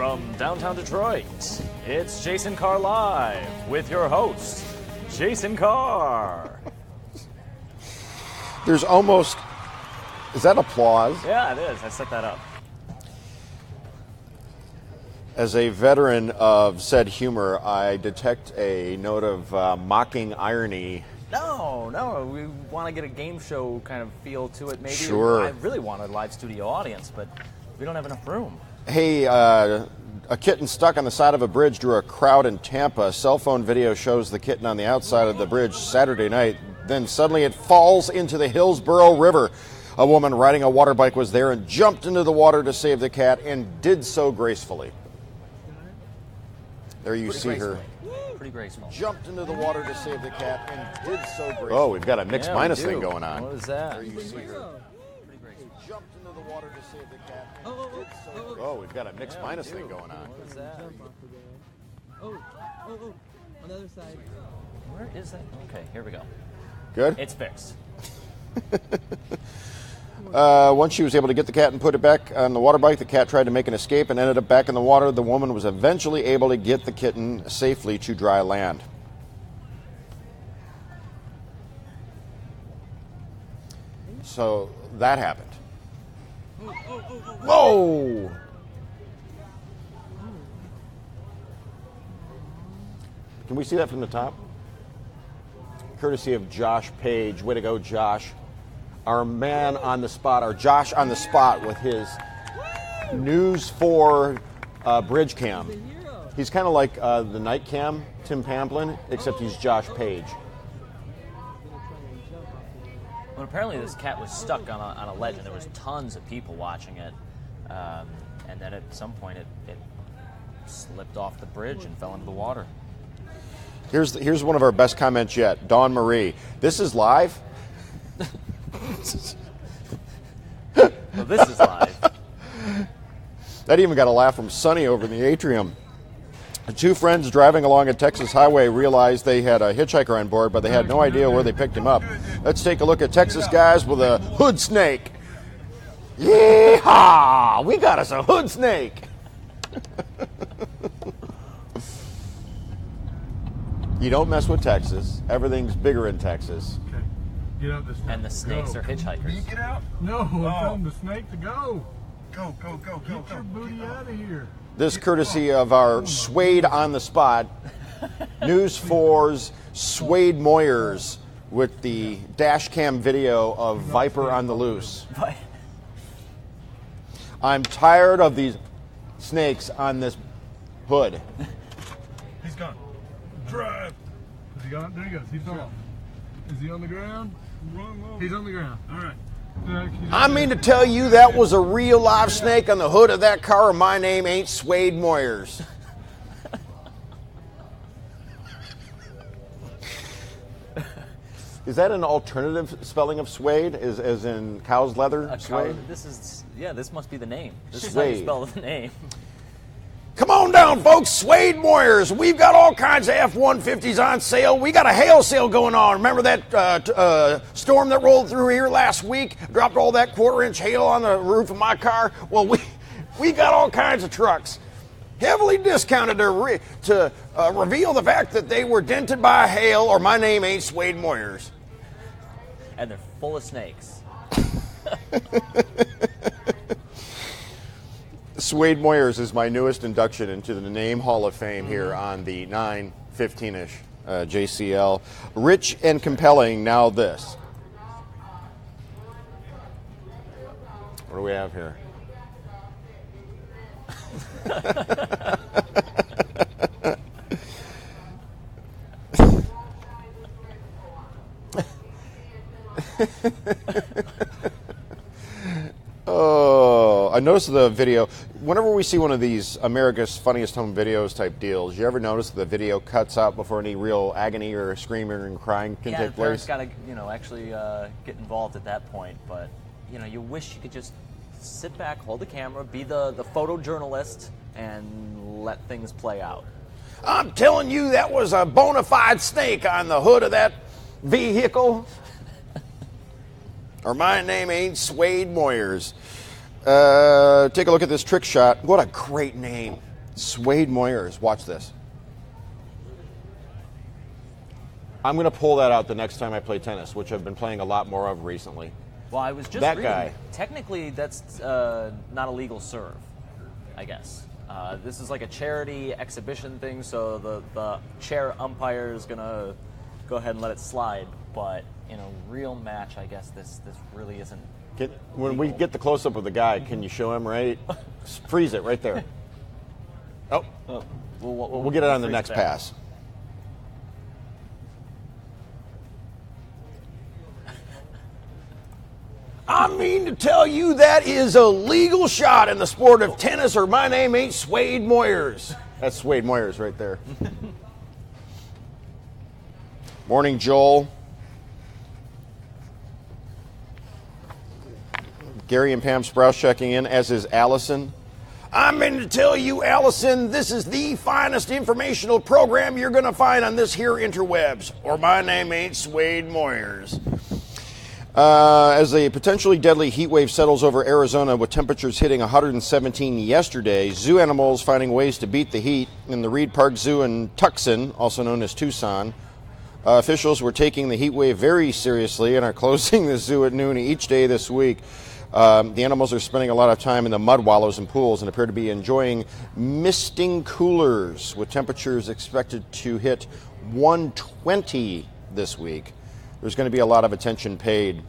From downtown Detroit, it's Jason Carr Live with your host, Jason Carr. There's almost... Is that applause? Yeah, it is. I set that up. As a veteran of said humor, I detect a note of mocking irony. No, we want to get a game show kind of feel to it. Maybe. Sure. I really want a live studio audience, but we don't have enough room. Hey, a kitten stuck on the side of a bridge drew a crowd in Tampa. Cell phone video shows the kitten on the outside of the bridge Saturday night. Then suddenly it falls into the Hillsborough River. A woman riding a water bike was there and jumped into the water to save the cat and did so gracefully. There you see her. Pretty graceful. Jumped into the water to save the cat and did so gracefully. Oh, we've got a mixed minus thing going on. What is that? There you see her. Pretty graceful. Jumped into the water to save the cat and did so. Oh, we've got a mixed minus thing going on. What is that? Oh, on the other side. Where is that? Okay, here we go. Good? It's fixed. Once she was able to get the cat and put it back on the water bike, the cat tried to make an escape and ended up back in the water. The woman was eventually able to get the kitten safely to dry land. So that happened. Whoa! Can we see that from the top? Courtesy of Josh Page. Way to go, Josh. Our man on the spot, our Josh on the spot with his News 4 bridge cam. He's kind of like the night cam, Tim Pamplin, except he's Josh Page. Well, apparently this cat was stuck on a ledge, and there was tons of people watching it. And then at some point, it slipped off the bridge and fell into the water. Here's one of our best comments yet. Dawn Marie. This is live? Well, this is live. That even got a laugh from Sonny over in the atrium. Two friends driving along a Texas highway realized they had a hitchhiker on board, but they had no idea where they picked him up. Let's take a look at Texas guys with a hood snake. Yeehaw! We got us a hood snake. You don't mess with Texas. Everything's bigger in Texas. Okay. Get out the snake. And the snakes are hitchhikers. You get out? No, I'm telling the snake to go. Go. Get your booty out of here. This courtesy of our Suede on the spot, News 4's Suede Moyers with the dash cam video of Viper on the loose. I'm tired of these snakes on this hood. He's gone. Drive. Is he gone? There he goes. He's gone. Is he on the ground? He's on the ground. All right. I mean to tell you that was a real live snake on the hood of that car, and my name ain't Suede Moyers. Is that an alternative spelling of suede? As in cow's leather? Suede? This must be the name. This Suede. is how you spell the name. Come on down, folks. Suede Moyers. We've got all kinds of F-150s on sale. We got a hail sale going on. Remember that storm that rolled through here last week? Dropped all that quarter-inch hail on the roof of my car? Well, we got all kinds of trucks. Heavily discounted to reveal the fact that they were dented by hail, or my name ain't Suede Moyers. And they're full of snakes. Suede Moyers is my newest induction into the Name Hall of Fame here on the 915-ish JCL. Rich and compelling, now this. What do we have here? Oh, I noticed the video. Whenever we see one of these America's Funniest Home Videos type deals, you ever notice the video cuts out before any real agony or screaming and crying can take place? Yeah, the parents got to, actually get involved at that point. But, you wish you could just sit back, hold the camera, be the photojournalist, and let things play out. I'm telling you, that was a bona fide snake on the hood of that vehicle. Or my name ain't Suede Moyers. Take a look at this trick shot. What a great name. Swade Moyers. Watch this. I'm going to pull that out the next time I play tennis, which I've been playing a lot more of recently. Well, I was just that reading, guy. Technically, that's not a legal serve, I guess. This is like a charity exhibition thing, so the chair umpire is going to go ahead and let it slide. But in a real match, I guess this really isn't. When we get the close-up of the guy, can you show him right? Freeze it right there. Oh. We'll get it on the next pass. I mean to tell you, that is a legal shot in the sport of tennis, or my name ain't Swade Moyers. That's Swade Moyers right there. Morning, Joel. Gary and Pam Sprouse checking in, as is Allison. I mean to tell you, Allison, this is the finest informational program you're going to find on this here interwebs, or my name ain't Swade Moyers. As a potentially deadly heat wave settles over Arizona with temperatures hitting 117 yesterday, zoo animals finding ways to beat the heat. In the Reed Park Zoo in Tucson, also known as Tucson, officials were taking the heat wave very seriously and are closing the zoo at noon each day this week. The animals are spending a lot of time in the mud wallows and pools and appear to be enjoying misting coolers, with temperatures expected to hit 120 this week. There's going to be a lot of attention paid.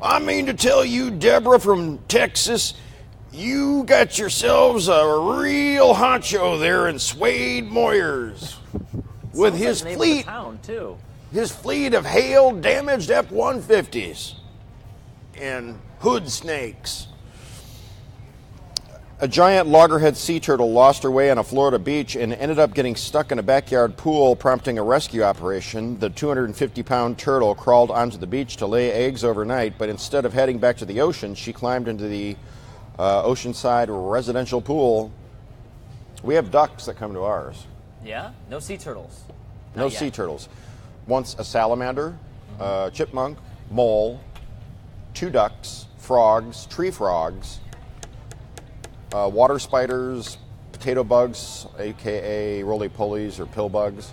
I mean to tell you, Deborah from Texas, you got yourselves a real honcho there in Swade Moyers. With his fleet, his fleet of hail-damaged F-150s and hood snakes. A giant loggerhead sea turtle lost her way on a Florida beach and ended up getting stuck in a backyard pool, prompting a rescue operation. The 250-pound turtle crawled onto the beach to lay eggs overnight, but instead of heading back to the ocean, she climbed into the oceanside residential pool. We have ducks that come to ours. Yeah? No sea turtles. No sea turtles. Once a salamander, chipmunk, mole, 2 ducks, frogs, tree frogs, water spiders, potato bugs, a.k.a. roly-polies or pill bugs.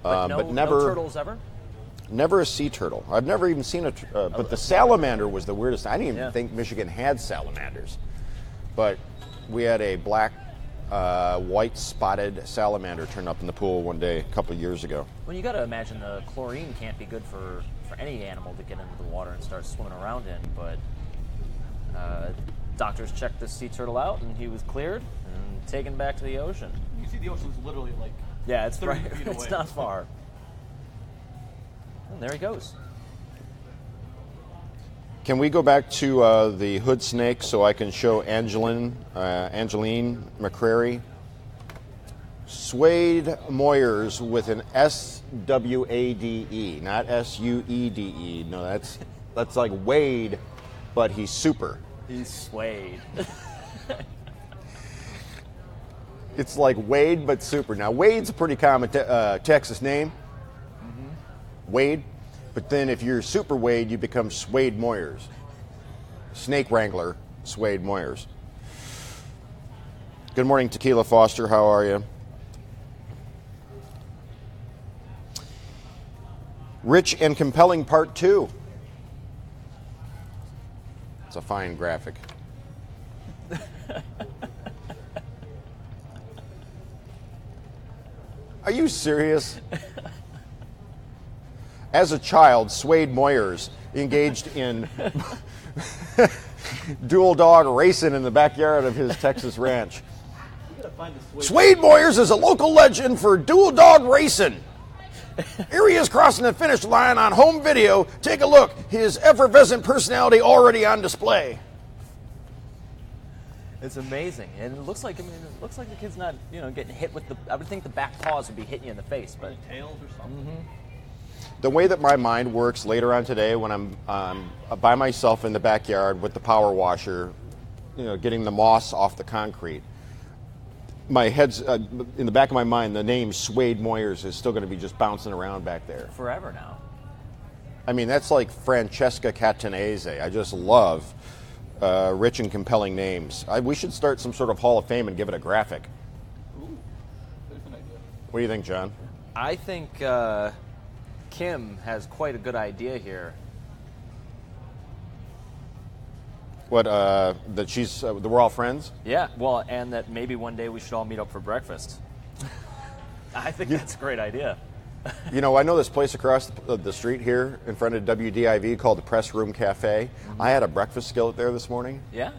But never, no turtles ever? Never a sea turtle. I've never even seen but the salamander was the weirdest. I didn't even think Michigan had salamanders. But we had a black, white spotted salamander turn up in the pool one day a couple of years ago. Well, you got to imagine the chlorine can't be good for any animal to get into the water and start swimming around in, but doctors checked the sea turtle out, and he was cleared and taken back to the ocean. You see the ocean's literally like it's 30 right. feet away. It's not far. And there he goes. Can we go back to the hood snake so I can show Angeline McCrary? Swade Moyers with an S-W-A-D-E, not S-U-E-D-E. No, that's like Wade, but he's super. He's Swade. It's like Wade, but super. Now, Wade's a pretty common Texas name. Mm-hmm. Wade. But then if you're Super Wade, you become Swade Moyers. Snake Wrangler, Swade Moyers. Good morning, Tequila Foster. How are you? Rich and Compelling Part 2. It's a fine graphic. Are you serious? As a child, Swade Moyers engaged in dual dog racing in the backyard of his Texas ranch. Swade Moyers is a local legend for dual dog racing. Here he is crossing the finish line on home video. Take a look. His effervescent personality already on display. It's amazing, and it looks like the kid's not getting hit with the. I would think the back paws would be hitting you in the face, but tails or something. Mm-hmm. The way that my mind works later on today, when I'm by myself in the backyard with the power washer, getting the moss off the concrete. My head's in the back of my mind. The name Swade Moyers is still going to be just bouncing around back there forever now. I mean, that's like Francesca Catanese. I just love rich and compelling names. We should start some sort of Hall of Fame and give it a graphic. Ooh, there's an idea. What do you think, John? I think Kim has quite a good idea here. What, that she's, that we're all friends? Yeah, well, and that maybe one day we should all meet up for breakfast. I think that's a great idea. You know, I know this place across the street here in front of WDIV called the Press Room Cafe. Mm-hmm. I had a breakfast skillet there this morning. Yeah?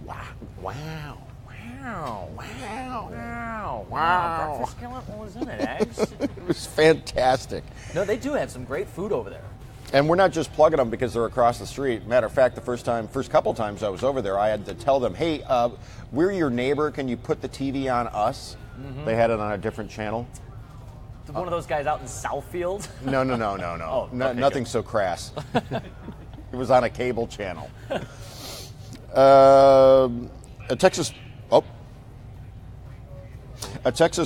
Wow. Wow. Wow. Wow. Wow. Wow. Breakfast skillet? What was in it? Eggs? It was fantastic. No, they do have some great food over there. And we're not just plugging them because they're across the street. Matter of fact, the first couple times I was over there, I had to tell them, hey, we're your neighbor. Can you put the TV on us? Mm-hmm. They had it on a different channel. One of those guys out in Southfield? No. Oh, okay, Nothing so crass. It was on a cable channel. A Texas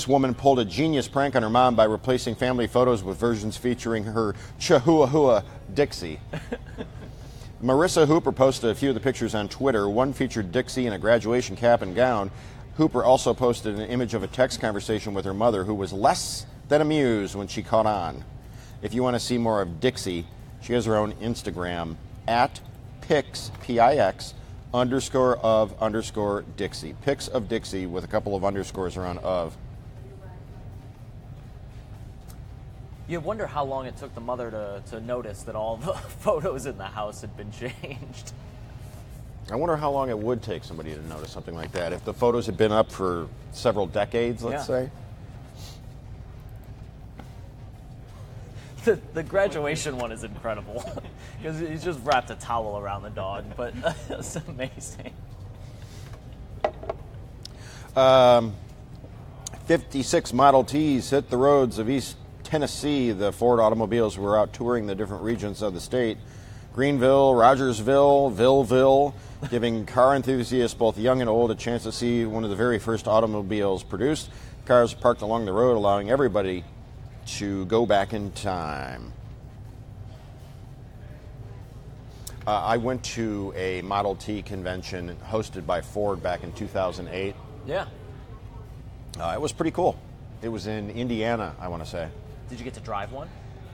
woman pulled a genius prank on her mom by replacing family photos with versions featuring her Chihuahua Dixie. Marissa Hooper posted a few of the pictures on Twitter. One featured Dixie in a graduation cap and gown. Hooper also posted an image of a text conversation with her mother, who was less than amused when she caught on. If you want to see more of Dixie, she has her own Instagram, @pics, P-I-X, _of_ Dixie. Pics of Dixie with a couple of underscores around of. You wonder how long it took the mother to notice that all the photos in the house had been changed. I wonder how long it would take somebody to notice something like that. If the photos had been up for several decades, let's say. The graduation one is incredible because he's just wrapped a towel around the dog, but it's amazing. 56 Model Ts hit the roads of East Tennessee. The Ford automobiles were out touring the different regions of the state. Greenville, Rogersville, Villeville, giving car enthusiasts, both young and old, a chance to see one of the very first automobiles produced. Cars parked along the road, allowing everybody to go back in time. I went to a Model T convention hosted by Ford back in 2008. Yeah. It was pretty cool. It was in Indiana, I want to say. Did you get to drive one?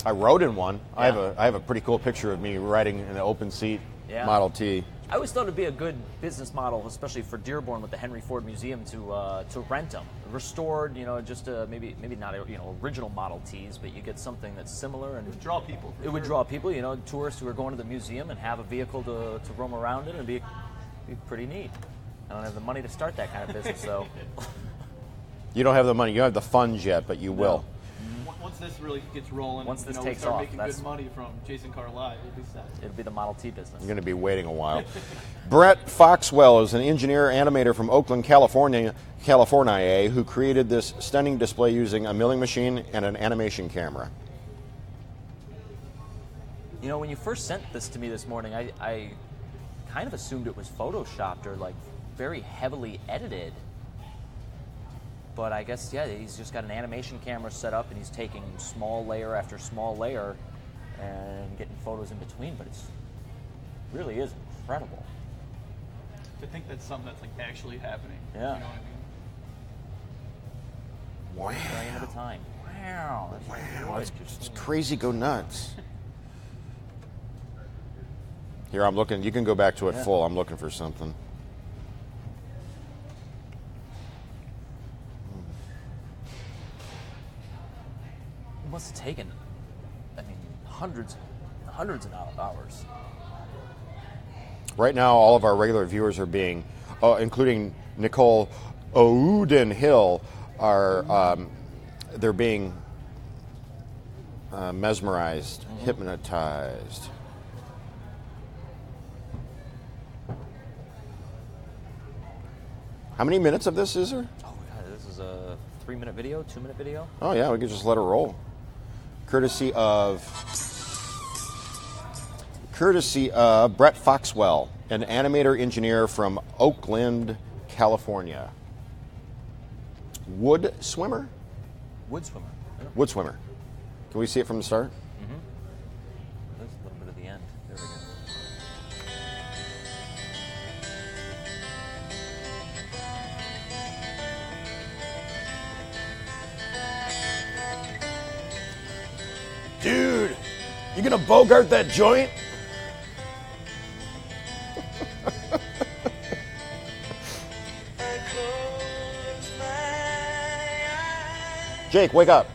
I rode in one. Yeah. I have a pretty cool picture of me riding in an open seat Model T. I always thought it'd be a good business model, especially for Dearborn with the Henry Ford Museum, to rent them, restored. Just maybe not original Model Ts, but you get something that's similar and It would draw people. It would draw people, tourists who are going to the museum and have a vehicle to roam around in, and be pretty neat. I don't have the money to start that kind of business, so. You don't have the money. You don't have the funds yet, but you will. Once this really gets rolling, Once this we takes start off, making good money from Jason Carr Live, it'll be set. It'll be the Model T business. You're going to be waiting a while. Brett Foxwell is an engineer animator from Oakland, California, who created this stunning display using a milling machine and an animation camera. When you first sent this to me this morning, I kind of assumed it was photoshopped or very heavily edited. But I guess, he's just got an animation camera set up, and he's taking small layer after small layer and getting photos in between. But it really is incredible. To think that's something that's actually happening. Yeah. You know what I mean? Wow. Frame at a time. Wow. Wow, it's crazy. Go nuts. Here, I'm looking. You can go back to it full. I'm looking for something. It must have taken, hundreds of hours. Right now, all of our regular viewers are being, including Nicole Oudenhill, they're being mesmerized, hypnotized. How many minutes of this is there? Oh, God, this is a 3-minute video, 2-minute video? Oh, yeah, we could just let it roll. Courtesy of Brett Foxwell, an animator engineer from Oakland, California. Wood swimmer? Wood swimmer. Yeah. Wood swimmer. Can we see it from the start? Mm-hmm. There's a little bit at the end. There we go. You gonna bogart that joint? Jake, wake up.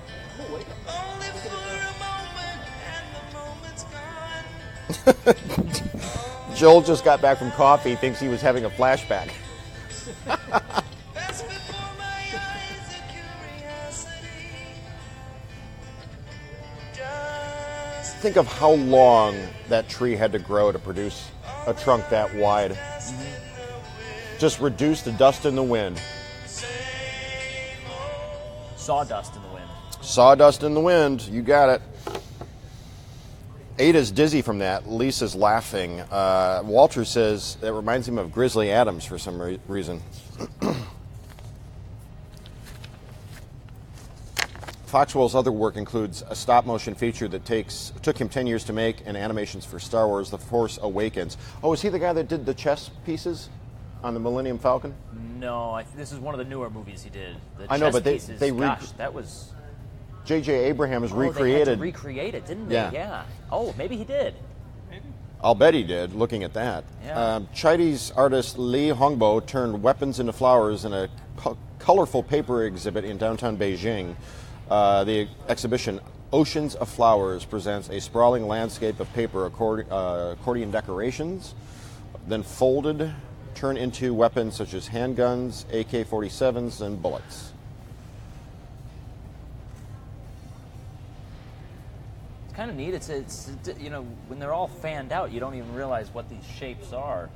Joel just got back from coffee, thinks he was having a flashback. Think of how long that tree had to grow to produce a trunk that wide. Just reduce the dust in the wind. Sawdust in the wind. Sawdust in the wind, you got it. Ada's dizzy from that. Lisa's laughing. Walter says that reminds him of Grizzly Adams for some reason. Foxwell's other work includes a stop-motion feature that took him 10 years to make, and animations for Star Wars: The Force Awakens. Oh, is he the guy that did the chess pieces on the Millennium Falcon? No, this is one of the newer movies he did. The I know, chess but pieces, they that was... J.J. Abrams They recreated. had to recreate it, didn't they? Yeah. Oh, maybe he did. I'll bet he did, looking at that. Yeah. Chinese artist Li Hongbo turned weapons into flowers in a colorful paper exhibit in downtown Beijing. The exhibition, Oceans of Flowers, presents a sprawling landscape of paper accordion decorations, then folded, turn into weapons such as handguns, AK-47s, and bullets. It's kind of neat. It's when they're all fanned out, you don't even realize what these shapes are.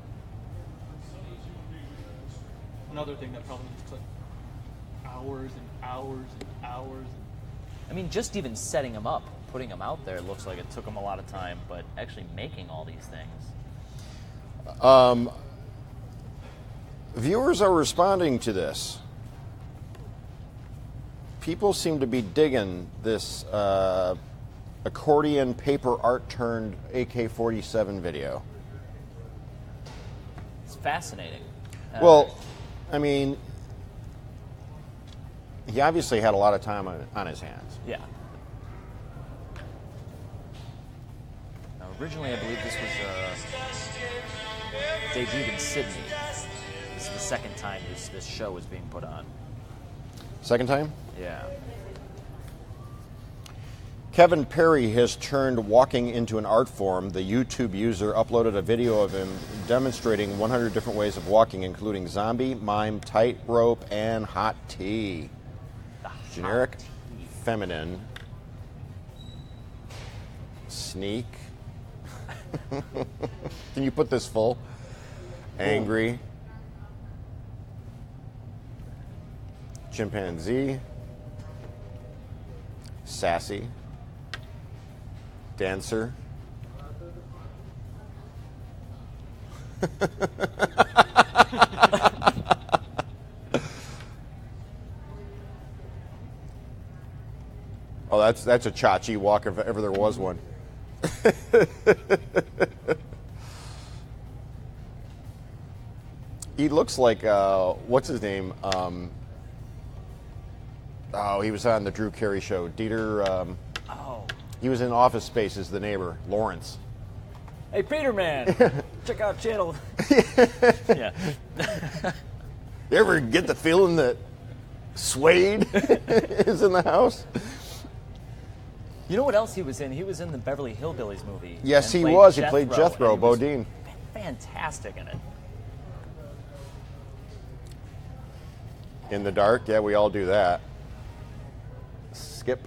Another thing that probably took hours and hours and hours. I mean, just even setting them up, putting them out there, looks like it took them a lot of time, but actually making all these things. Viewers are responding to this. People seem to be digging this accordion paper art turned AK-47 video. It's fascinating. Well, I mean, he obviously had a lot of time on his hands. Yeah. Now, originally, I believe this was debuted in Sydney. This is the second time this show is being put on. Second time? Yeah. Kevin Perry has turned walking into an art form. The YouTube user uploaded a video of him demonstrating 100 different ways of walking, including zombie, mime, tightrope, and hot tea. Generic, feminine, sneak. Can you put this full? Angry. Chimpanzee. Sassy. Dancer. Oh, that's a Chachi walk if ever there was one. He looks like what's his name? He was on the Drew Carey show. Dieter. He was in Office Space as the neighbor, Lawrence. Hey, Peterman, check out channel. Yeah. You ever get the feeling that Suede is in the house? You know what else he was in? He was in the Beverly Hillbillies movie. Yes, and he was. He Jethro, played Jethro and he was Bodine. Fantastic in it. In the dark, yeah, we all do that. Skip.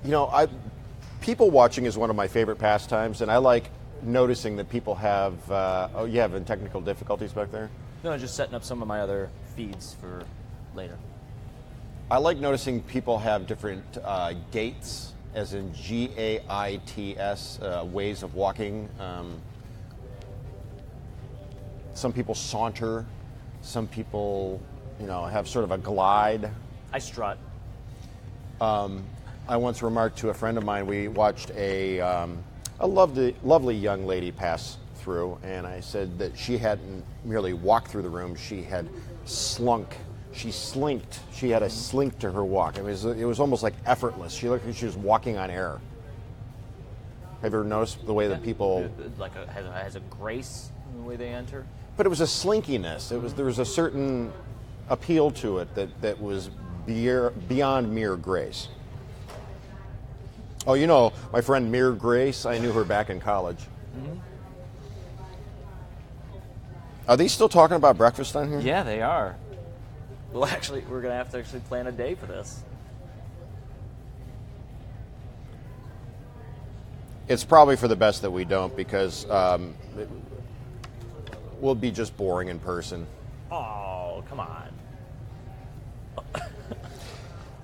You know, people watching is one of my favorite pastimes, and I like noticing that people have. You having technical difficulties back there? No, just setting up some of my other feeds for later. I like noticing people have different gaits, as in Gaits, ways of walking. Some people saunter. Some people, have sort of a glide. I strut. I once remarked to a friend of mine, we watched a lovely young lady pass through, and I said that she hadn't merely walked through the room, she had slunk she slinked. She had a slink to her walk. It was almost like effortless. She looked like she was walking on air. Have you ever noticed the way that people like has a grace in the way they enter? But it was a slinkiness. There was a certain appeal to it that was beyond mere grace. Oh, you know, my friend Mere Grace, I knew her back in college. Mm-hmm. Are they still talking about breakfast on here? Yeah, they are. Well, actually, we're going to have to actually plan a day for this. It's probably for the best that we don't, because we'll be just boring in person. Oh, come on.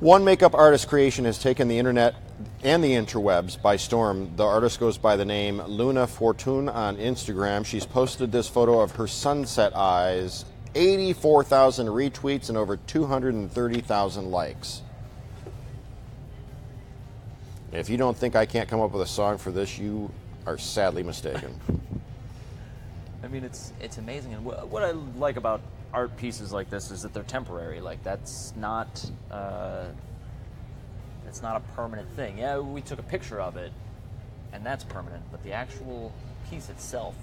One makeup artist creation has taken the internet and the interwebs by storm. The artist goes by the name Luna Fortune on Instagram. She's posted this photo of her sunset eyes, 84,000 retweets and over 230,000 likes. If you don't think I can't come up with a song for this, you are sadly mistaken. I mean, it's amazing. And what I like about art pieces like this is that they're temporary. Like, that's not a permanent thing. Yeah, we took a picture of it, and that's permanent. But the actual piece itself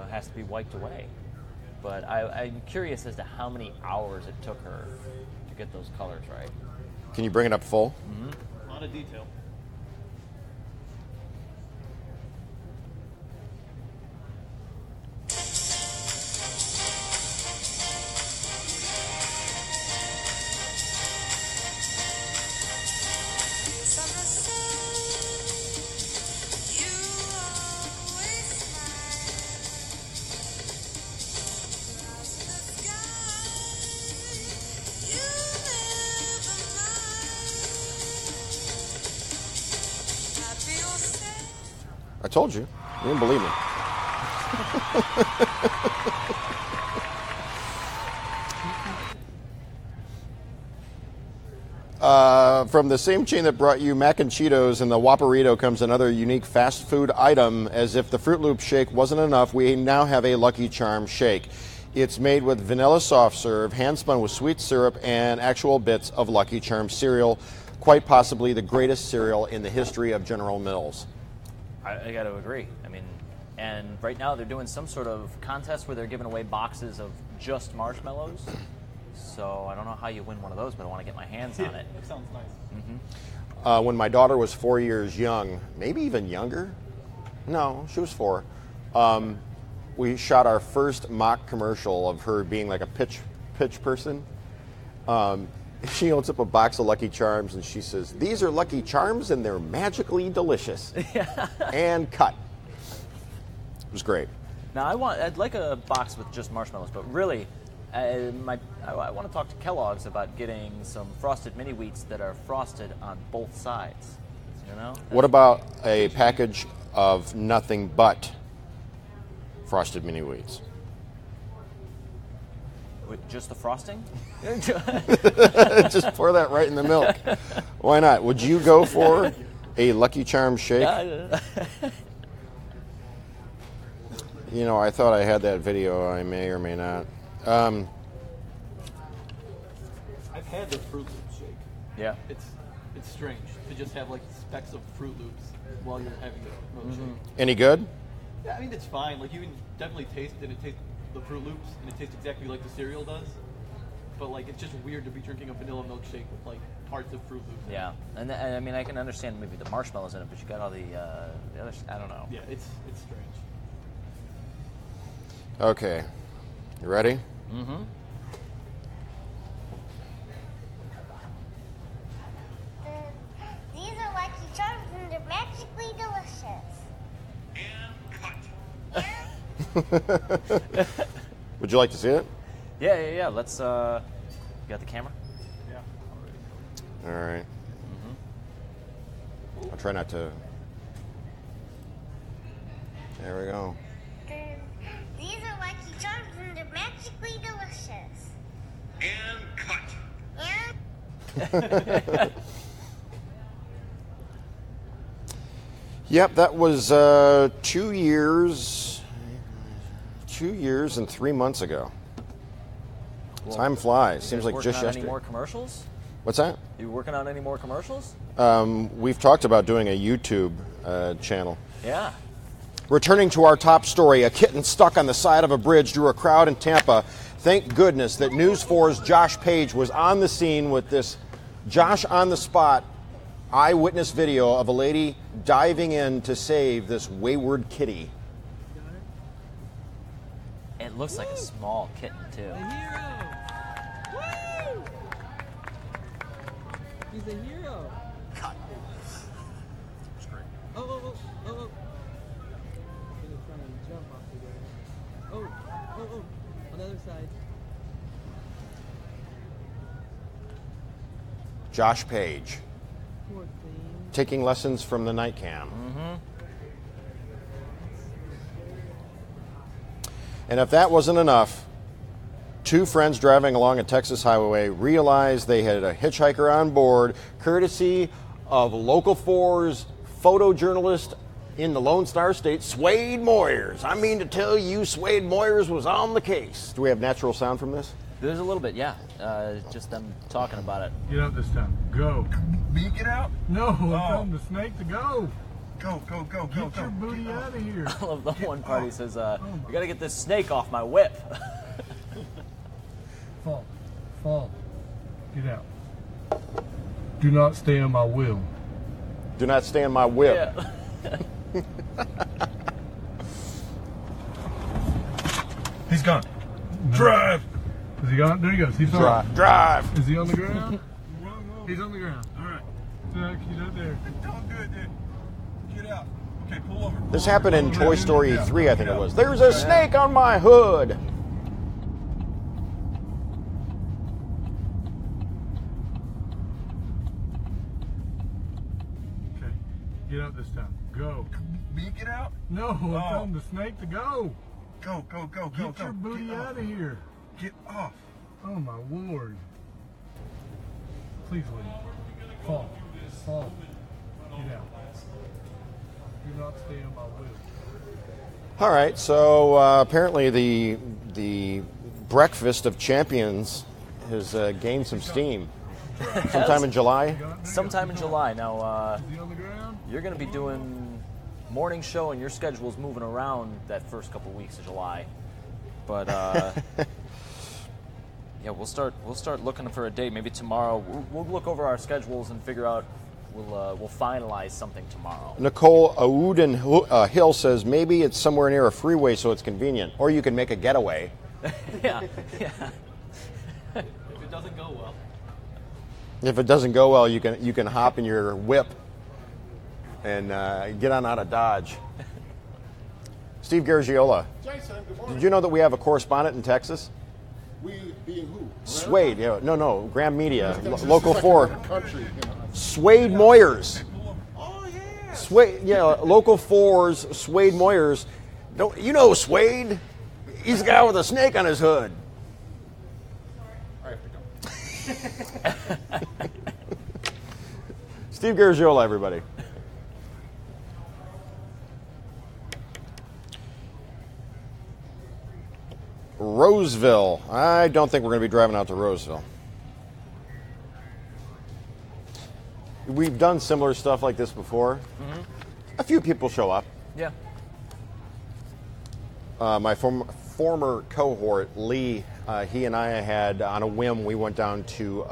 has to be wiped away. But I'm curious as to how many hours it took her to get those colors right. Can you bring it up full? Mm-hmm. A lot of detail. I told you. You didn't believe me. From the same chain that brought you Mac and Cheetos and the Whopperito comes another unique fast food item. As if the Fruit Loop shake wasn't enough, we now have a Lucky Charm shake. It's made with vanilla soft serve, hand spun with sweet syrup, and actual bits of Lucky Charm cereal. Quite possibly the greatest cereal in the history of General Mills. I got to agree. I mean, and right now they're doing some sort of contest where they're giving away boxes of just marshmallows. So I don't know how you win one of those, but I want to get my hands on it. That sounds nice. Mm-hmm. When my daughter was 4 years young, maybe even younger. No, she was 4. We shot our first mock commercial of her being like a pitch person. She opens up a box of Lucky Charms and she says, "These are Lucky Charms and they're magically delicious." And cut. It was great. Now I'd like a box with just marshmallows, but really, I want to talk to Kellogg's about getting some frosted mini wheats that are frosted on both sides. You know? What about a package of nothing but frosted mini wheats? With just the frosting? Just pour that right in the milk. Why not? Would you go for a Lucky Charm shake? Yeah. You know, I thought I had that video. I may or may not. I've had the Fruit Loops shake. Yeah. It's strange to just have like specks of Fruit Loops while you're having a milkshake. Any good? Yeah, I mean it's fine. Like you can definitely taste it. It tastes the Fruit Loops, and it tastes exactly like the cereal does. But like it's just weird to be drinking a vanilla milkshake with like parts of Fruit Loops. Yeah, and I mean I can understand maybe the marshmallows in it, but you got all the other. I don't know. Yeah, it's strange. Okay. You ready? Mm-hmm. These are Lucky Charms and they're magically delicious. Would you like to see it? Yeah. Let's. You got the camera? Yeah. All right. I'll try not to. There we go. These are Lucky Charms and they're magically delicious. And Yep, that was 2 years and 3 months ago. Time flies. You Seems guys like working just on yesterday. Any more commercials? What's that? You working on any more commercials? We've talked about doing a YouTube channel. Yeah. Returning to our top story, a kitten stuck on the side of a bridge drew a crowd in Tampa. Thank goodness that News 4's Josh Page was on the scene with this Josh on the spot eyewitness video of a lady diving in to save this wayward kitty. It looks like a small kitten too. A hero! Woo! He's a hero. Oh, oh, oh, oh, oh. He's gonna try and jump off the there. Oh, oh, oh. On the other side. Josh Page, Poor thing. taking lessons from the night cam. And if that wasn't enough, two friends driving along a Texas highway realized they had a hitchhiker on board, courtesy of Local 4's photojournalist in the Lone Star State, Swade Moyers. I mean to tell you, Swade Moyers was on the case. Do we have natural sound from this? There's a little bit, yeah. Just them talking about it. Get out this time. Go. Me get out? No, I'm telling the snake to go. Go, go, go, go, Get go. your booty Get out of here. I love the one part he says, we gotta get this snake off my whip. Fall. Fall. Get out. Do not stay on my wheel. Do not stay on my whip. Yeah. He's gone. Drive. Is he gone? There he goes. He's on. Drive. Is he on the ground? He's on the ground. All right. Zach, he's out there. Don't do it, dude. Get out. Okay, pull over. This happened in Toy Story 3, I think it was. There's a snake on my hood. Okay. Get out this time. Go. Me get out? No, I'm telling the snake to go. Go, go, go, go, Get go. your booty Get out of here. Get off. Oh my lord. Please leave. Fall. Fall. Get out. Do not stay on my wheel. All right, so apparently the breakfast of champions has gained some steam. Sometime in July. Sometime in July. Now, Is he on the ground? you're gonna be doing morning show and your schedule's moving around that first couple weeks of July. But yeah, we'll start looking for a date. Maybe tomorrow. We'll look over our schedules and figure out. We'll finalize something tomorrow. Nicole Auden Hill says maybe it's somewhere near a freeway so it's convenient, or you can make a getaway. Yeah, yeah. If it doesn't go well. If it doesn't go well, you can hop in your whip and get on out of Dodge. Steve Garagiola, Jason, good morning. did you know that we have a correspondent in Texas? We being who? Swade, yeah, no, Graham Media, This is Local like 4. another country, you know. Swade Moyers. Oh yeah. Swade, yeah, Local 4's Swade Moyers. Don't you know Swade? He's the guy with a snake on his hood. I have to go. Steve Garagiola, everybody. Roseville. I don't think we're going to be driving out to Roseville. We've done similar stuff like this before. A few people show up. Yeah. My former cohort, Lee, he and I had, on a whim, we went down to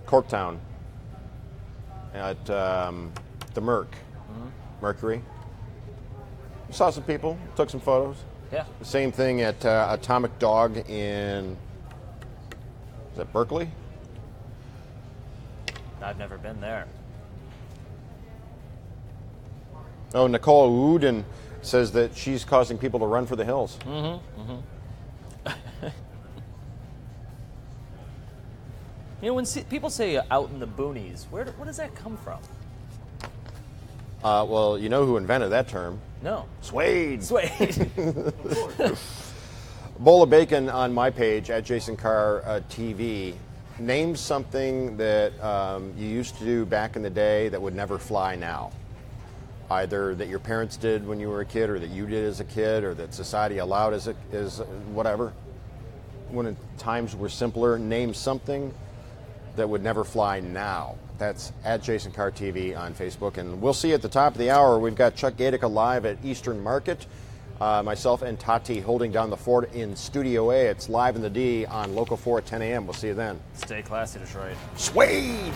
Corktown at the Mercury. Saw some people, took some photos. Yeah. Same thing at Atomic Dog in, is that Berkeley? I've never been there. Oh, Nicole Wooden says that she's causing people to run for the hills. You know, when people say out in the boonies, where does that come from? Well, you know who invented that term? No. Swade. Swade. Bowl of Bacon on my page at Jason Carr TV. Name something that you used to do back in the day that would never fly now. Either that your parents did when you were a kid, or that you did as a kid, or that society allowed as whatever. when times were simpler, name something that would never fly now. That's at Jason Carr TV on Facebook. And we'll see you at the top of the hour. We've got Chuck Gatica live at Eastern Market. Myself and Tati holding down the fort in Studio A. It's live in the D on Local 4 at 10 a.m. We'll see you then. Stay classy, Detroit. Suede!